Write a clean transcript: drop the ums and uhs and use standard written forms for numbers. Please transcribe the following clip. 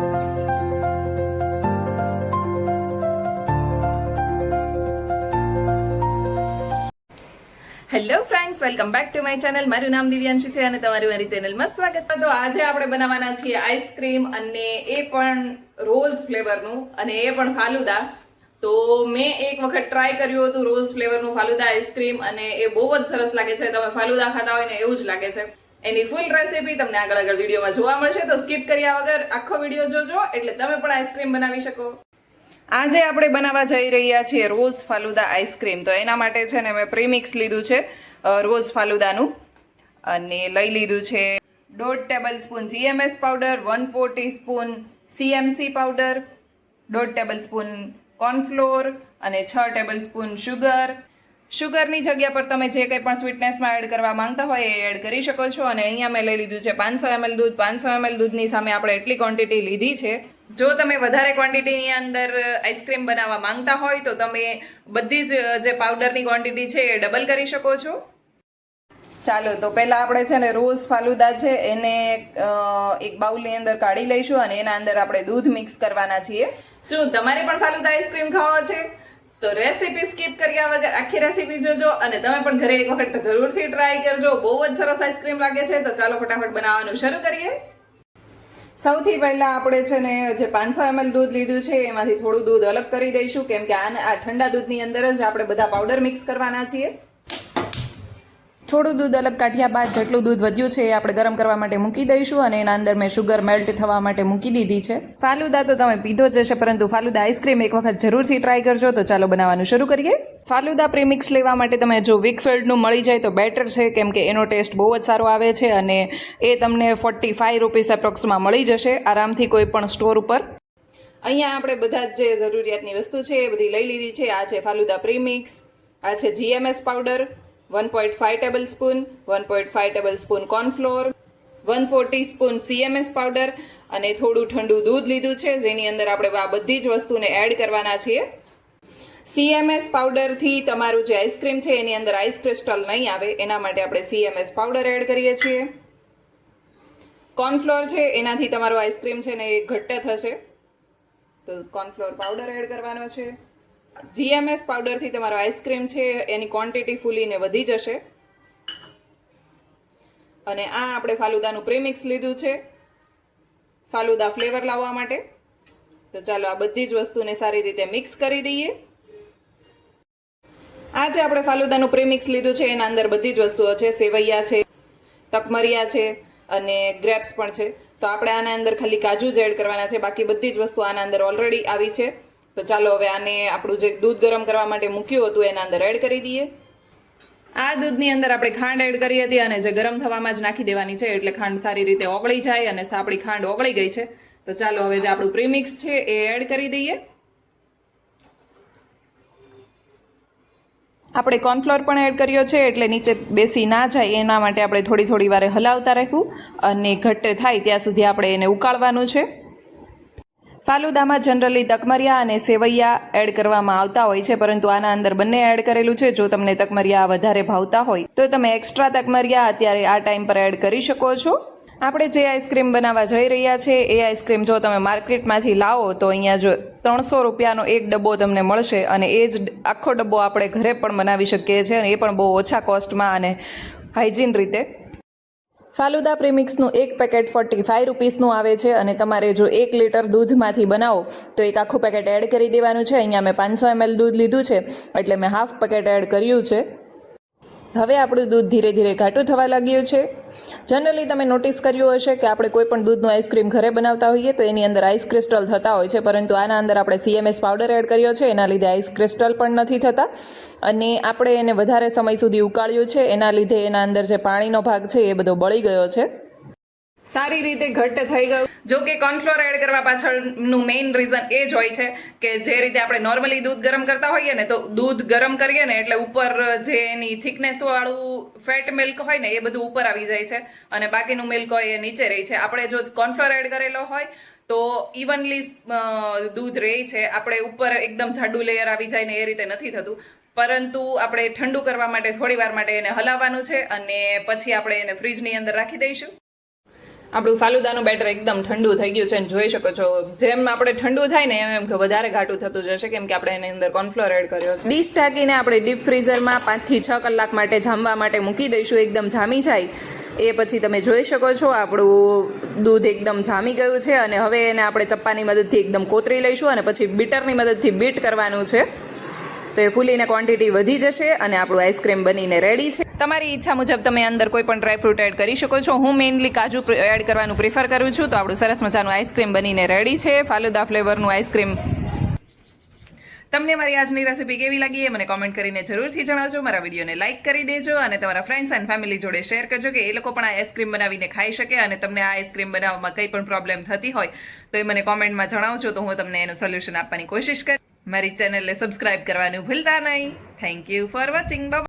Hello friends, welcome back to my channel. મારું નામ દિવ્યાંશી છે અને તમારું મારી ચેનલમાં સ્વાગત છે. તો આજે આપણે બનાવવાના છીએ આઈસ્ક્રીમ અને એ પણ રોઝ ફ્લેવરનું અને એ પણ ફાલુદા. તો મેં એક વખત ટ્રાય કર્યું હતું રોઝ ફ્લેવરનું ફાલુદા આઈસ્ક્રીમ અને એ બહુ જ સરસ લાગે છે. તમે ફાલુદા ખાતા હોય ને એવું જ લાગે છે. એની ફૂલ રેસીપી તમને આગળ વિડીયોમાં જોવા મળશે, તો સ્કીપ કર્યા વગર આખો વિડીયો જોજો એટલે તમે પણ આઈસ્ક્રીમ બનાવી શકો. આજે આપણે બનાવવા જઈ રહ્યા છીએ રોઝ ફાલુદા આઈસ્ક્રીમ. તો એના માટે છે ને મેં પ્રીમિક્સ લીધું છે રોઝ ફાલુદાનું અને લઈ લીધું છે 1.5 tablespoon GMS powder, 1/4 teaspoon CMC powder, 1.5 tablespoon cornflour અને 6 ટેબલસ્પૂન શુગર. શુગરની જગ્યા પર તમે જે કંઈ પણ સ્વીટનેસમાં એડ કરવા માંગતા હોય એ એડ કરી શકો છો. અને અહીંયા મેં લઈ લીધું છે 500 ml દૂધ. 500 ml દૂધની સામે આપણે એટલી ક્વોન્ટિટી લીધી છે. જો તમે વધારે ક્વોન્ટિટીની અંદર આઈસ્ક્રીમ બનાવવા માંગતા હોય તો તમે બધી જ જે પાવડરની ક્વોન્ટિટી છે એ ડબલ કરી શકો છો. ચાલો, તો પહેલાં આપણે છે ને રોઝ ફાલુદા છે એને એક બાઉલની અંદર કાઢી લઈશું અને એના અંદર આપણે દૂધ મિક્સ કરવાના છીએ. શું તમારે પણ ફાલુદા આઈસ્ક્રીમ ખાવા છે? તો રેસીપી સ્કીપ કર્યા વગર આખી રેસીપી જોજો અને તમે પણ ઘરે એક વખત જરૂરથી ટ્રાય કરજો. બહુ જ સરસ આઈસ્ક્રીમ લાગે છે. તો ચાલો ફટાફટ બનાવવાનું શરૂ કરીએ. સૌથી પહેલાં આપણે છે ને જે 500 ml દૂધ લીધું છે એમાંથી થોડું દૂધ અલગ કરી દઈશું, કેમ કે આ ઠંડા દૂધની અંદર જ આપણે બધા પાવડર મિક્સ કરવાના છીએ. થોડું દૂધ અલગ કાઢ્યા બાદ જેટલું દૂધ વધ્યું છે એ આપણે ગરમ કરવા માટે મૂકી દઈશું અને એના અંદર મેં શુગર મેલ્ટ થવા માટે મૂકી દીધી છે. ફાલુદા તો તમે પીધો જ હશે, પરંતુ ફાલુદા આઈસ્ક્રીમ એક વખત જરૂરથી ટ્રાય કરજો. તો ચાલો બનાવવાનું શરૂ કરીએ. ફાલુદા પ્રીમિક્સ લેવા માટે તમે જો વિકફિલ્ડનું મળી જાય તો બેટર છે, કેમ કે એનો ટેસ્ટ બહુ જ સારો આવે છે અને એ તમને 45 રૂપીસ એપ્રોક્સમાં મળી જશે આરામથી કોઈ પણ સ્ટોર ઉપર. અહીંયા આપણે બધા જ જે જરૂરિયાતની વસ્તુ છે એ બધી લઈ લીધી છે. આ છે ફાલુદા પ્રીમિક્સ, આ છે GMS powder 1.5 tablespoon, 1.5 tablespoon cornflour, 1/4 teaspoon CMS powder અને થોડું ઠંડુ દૂધ લીધું છે, જેની અંદર આપણે આ બધી જ વસ્તુને એડ કરવાના છીએ. CMS પાવડરથી તમારું જે આઈસ્ક્રીમ છે એની અંદર આઈસ ક્રિસ્ટલ નહીં આવે, એના માટે આપણે CMS પાવડર એડ કરીએ છીએ. કોર્નફ્લોર છે એનાથી તમારો આઈસ્ક્રીમ છે ને એ ઘટ્ટ થશે, તો કોર્નફ્લોર પાવડર એડ કરવાનો છે. GMS પાવડરથી તમારો આઈસ્ક્રીમ છે એની ક્વોન્ટિટી ફૂલીને વધી જશે. અને આ આપણે ફાલુદાનું પ્રીમિક્સ લીધું છે ફાલુદા ફ્લેવર લાવવા માટે. તો ચાલો આ બધી જ વસ્તુને સારી રીતે મિક્સ કરી દઈએ. આ જે આપણે ફાલુદાનું પ્રીમિક્સ લીધું છે એના અંદર બધી જ વસ્તુઓ છે. સેવૈયા છે, તકમરિયા છે અને ગ્રેપ્સ પણ છે. તો આપણે આના અંદર ખાલી કાજુ જ એડ કરવાના છે, બાકી બધી જ વસ્તુ આના અંદર ઓલરેડી આવી છે. તો ચાલો હવે આને આપણું જે દૂધ ગરમ કરવા માટે મૂક્યું હતું એના અંદર એડ કરી દઈએ. આ દૂધની અંદર આપણે ખાંડ એડ કરી હતી અને જે ગરમ થવામાં જ નાખી દેવાની છે, એટલે ખાંડ સારી રીતે ઓગળી જાય. અને આપણી ખાંડ ઓગળી ગઈ છે. તો ચાલો હવે જે આપણું પ્રીમિક્સ છે એ એડ કરી દઈએ. આપણે કોર્નફ્લોર પણ એડ કર્યો છે, એટલે નીચે બેસી ના જાય એના માટે આપણે થોડી થોડી વારે હલાવતા રહેવું અને ઘટ્ટ થાય ત્યાં સુધી આપણે એને ઉકાળવાનું છે. ફાલુદામાં જનરલી તકમરિયા અને સેવૈયા એડ કરવામાં આવતા હોય છે, પરંતુ આના અંદર બંને એડ કરેલું છે. જો તમને તકમરિયા વધારે ભાવતા હોય તો તમે એક્સ્ટ્રા તકમરિયા અત્યારે આ ટાઈમ પર એડ કરી શકો છો. આપણે જે આઈસ્ક્રીમ બનાવવા જઈ રહ્યા છે એ આઈસ્ક્રીમ જો તમે માર્કેટમાંથી લાવો તો અહીંયા જો 300 રૂપિયાનો એક ડબ્બો તમને મળશે અને એ જ આખો ડબ્બો આપણે ઘરે પણ બનાવી શકીએ છીએ અને એ પણ બહુ ઓછા કોસ્ટમાં અને હાઇજીન રીતે. ફાલુદા પ્રીમિક્સનું એક પેકેટ 45 રૂપીસનું આવે છે અને તમારે જો 1 લીટર દૂધમાંથી બનાવો તો એક આખું પેકેટ એડ કરી દેવાનું છે. અહીંયા મેં 500 ml દૂધ લીધું છે એટલે મેં હાફ પેકેટ એડ કર્યું છે. હવે આપણું દૂધ ધીરે ધીરે ઘાટું થવા લાગ્યું છે. જનરલી તમે નોટિસ કર્યું હશે કે આપણે કોઈ પણ દૂધનું આઈસ્ક્રીમ ઘરે બનાવતા હોઈએ તો એની અંદર આઈસ ક્રિસ્ટલ થતા હોય છે, પરંતુ આના અંદર આપણે CMS પાવડર એડ કર્યો છે, એના લીધે આઈસ ક્રિસ્ટલ પણ નથી થતા. અને આપણે એને વધારે સમય સુધી ઉકાળ્યું છે, એના લીધે એના અંદર જે પાણીનો ભાગ છે એ બધો બળી ગયો છે, સારી રીતે ઘટ્ટ થઈ ગયું. જો કે કોર્નફ્લોર એડ કરવા પાછળનું મેઇન રીઝન એ જ હોય છે કે જે રીતે આપણે નોર્મલી દૂધ ગરમ કરતા હોઈએ ને, તો દૂધ ગરમ કરીએ ને એટલે ઉપર જે એની થિકનેસ વાળું ફેટ મિલ્ક હોય ને એ બધું ઉપર આવી જાય છે અને બાકીનું મિલ્ક હોય એ નીચે રહી છે. આપણે જો કોર્નફ્લોર એડ કરેલો હોય તો ઇવનલી દૂધ રહે છે, આપણે ઉપર એકદમ જાડું લેયર આવી જાય ને એ રીતે નથી થતું. પરંતુ આપણે ઠંડુ કરવા માટે થોડી વાર માટે એને હલાવવાનું છે અને પછી આપણે એને ફ્રીજની અંદર રાખી દઈશું. આપણું ફાલુદાનું બેટર એકદમ ઠંડુ થઈ ગયું છે અને જોઈ શકો છો જેમ આપણે ઠંડુ થાય ને એમ કે વધારે ઘાટું થતું જશે કેમ કે આપણે એની અંદર કોર્નફ્લોર એડ કર્યો છે. ડીશ ઢાંકીને આપણે ડીપ ફ્રીઝરમાં 5 થી 6 કલાક માટે જામવા માટે મૂકી દઈશું. એકદમ જામી જાય એ પછી તમે જોઈ શકો છો આપણું દૂધ એકદમ જામી ગયું છે અને હવે એને આપણે ચપ્પાની મદદથી એકદમ કોતરી લઈશું અને પછી બીટરની મદદથી બીટ કરવાનું છે. તો એ ફૂલીને ક્વોન્ટિટી વધી જશે અને આપણું આઈસ્ક્રીમ બનીને રેડી છે. તમારી ઈચ્છા મુજબ તમે અંદર કોઈ પણ ડ્રાયફ્રૂટ એડ કરી શકો છો. હું મેઇનલી કાજુ એડ કરવાનું પ્રિફર કરું છું. તો આપણું સરસ મજાનું આઈસ્ક્રીમ બનીને રેડી છે, ફાલુદા ફ્લેવરનું આઈસ્ક્રીમ. તમને મારી આજની રેસીપી કેવી લાગી એ મને કોમેન્ટ કરીને જરૂરથી જણાવજો. મારા વિડીયોને લાઇક કરી દેજો અને તમારા ફ્રેન્ડ્સ એન્ડ ફેમિલી જોડે શેર કરજો કે એ લોકો પણ આ આઈસ્ક્રીમ બનાવીને ખાઈ શકે. અને તમને આ આઈસ્ક્રીમ બનાવવામાં કંઈ પણ પ્રોબ્લેમ થતી હોય તો એ મને કોમેન્ટમાં જણાવજો તો હું તમને એનું સોલ્યુશન આપવાની કોશિશ કરીશ. મારી ચેનલને સબસ્ક્રાઇબ કરવાનું ભૂલતા નહીં. Thank you for watching. By.